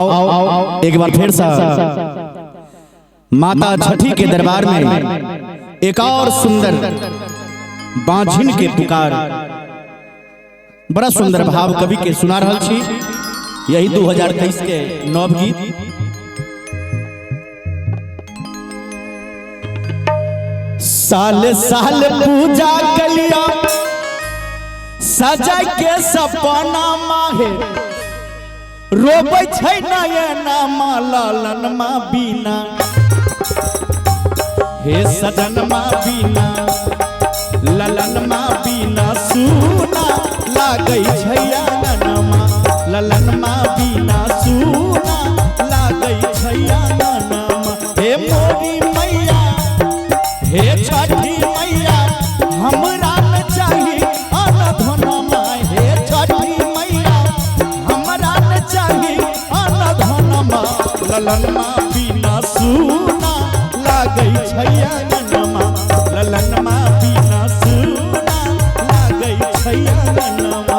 एक बार फिर से माता छठी के दरबार में एक और सुंदर बांझिन के पुकार, बड़ा सुंदर भाव कवि के सुना रहल छी। यही 2023 के नव गीत। साल साल पूजा कलिया सजा के सपना माहे, रोबै छै नयना मा लालन मा बीना, हे सदन मा बीना ललन मा बीना, सुना लागै छै आंगनमा ललन मा बीना, सुना लागै छै आंगनमा। हे मोरी मैया हे छठी मैया, हमरा न चाही अनधनमा, हे छठी मैया हमरा न चाही अनधनमा, ललन मा बीना सुना लागै छै आंगनमा, ललन मा बीना सुना लागै छै आंगनमा।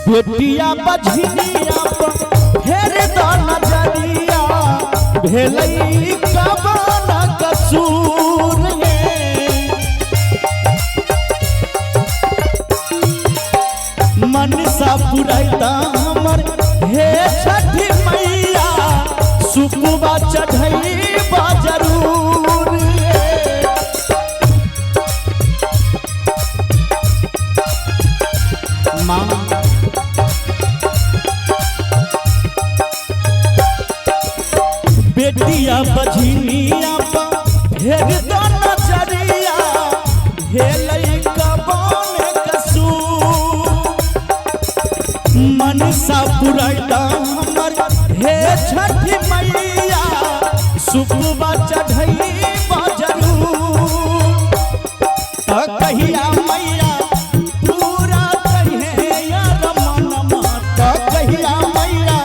बेटिया बझनिया पर फेर द नजरिया, भेलै कवन कसूर ये, मनसा पुरैता हमर हे छठी मैया, सुपुआ चढ़ैबा जरूर ये। माँ बेटिया बझनिया पर फेर द नजरिया, भेलै कवन कसूर, मनसा पुरैता हमर हे छठी मैया, सुपुआ चढ़ैबा जरूर। कहिया मैया पूरा कहे यार मनमा, कहिया मैया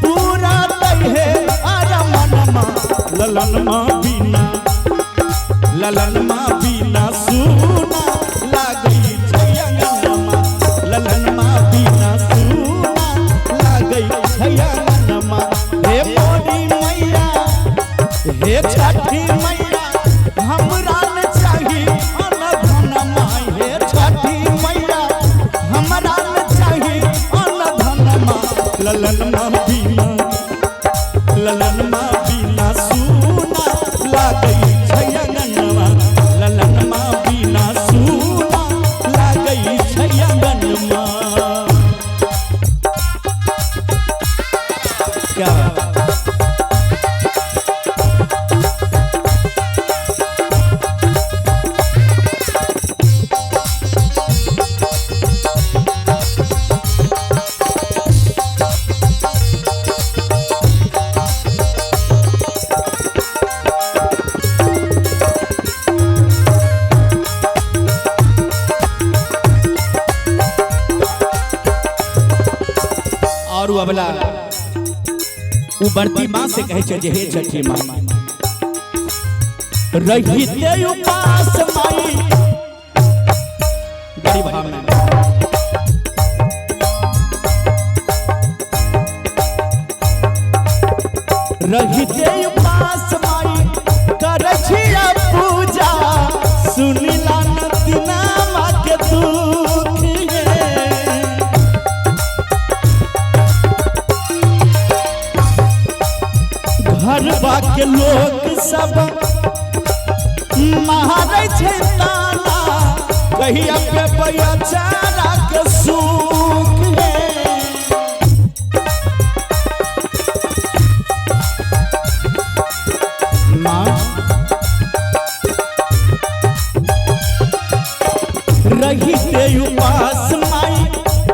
पूरा कहे ललन मा बीना ललन मा बीना, सुना लागै छै आंगनमा, ललन मा बीना सुना लागै छै आंगनमा। हे मोरी मैया हे छठी मैया, हमरा न चाही अनधनमा, हे छठी मैया हमरा न चाही अनधनमा, ललन मा बीना ललन मा बीना सुना लागै छै आंगनमा, ललन मा बीना सुना लागै छै आंगनमा। क्या और अबला उ बड़ती माँ से कहे छै जे हे छठी माँ, रहिते उपास माई, बड़ी भाव में रहिते उपास माई, करै छिया पूजा, सुनिला नतिना माँ के दुख ये। घरबा के लोग सब मारै छै ताना, कहिया पे बेचारा के सुख ये। माँ रहिते उपास माई,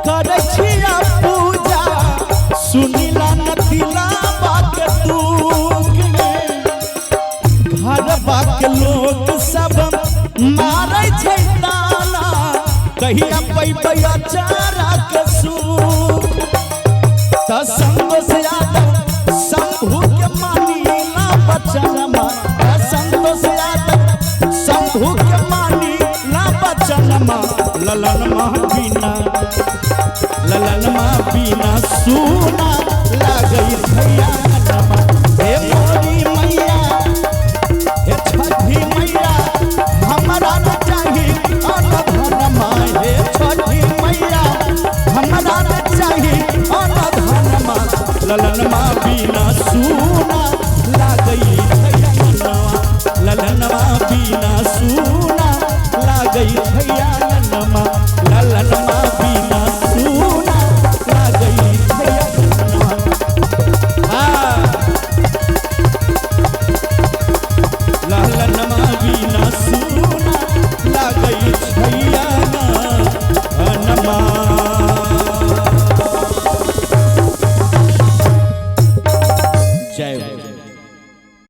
करै छिया पूजा, सुनिला कहिया पैया चारा के सूप संतोष यादव शंभू के मानीला बचनमा संतोष यादव शंभू के मानीला बचनमा ललनमा बिना सुना लागई भैया नमा हे मोरी मैया हे छठी मैया हमरा न चाही अनधनमा हे छठी मैया हमरा न चाही अनधनमा ललनमा बिना सुना लागई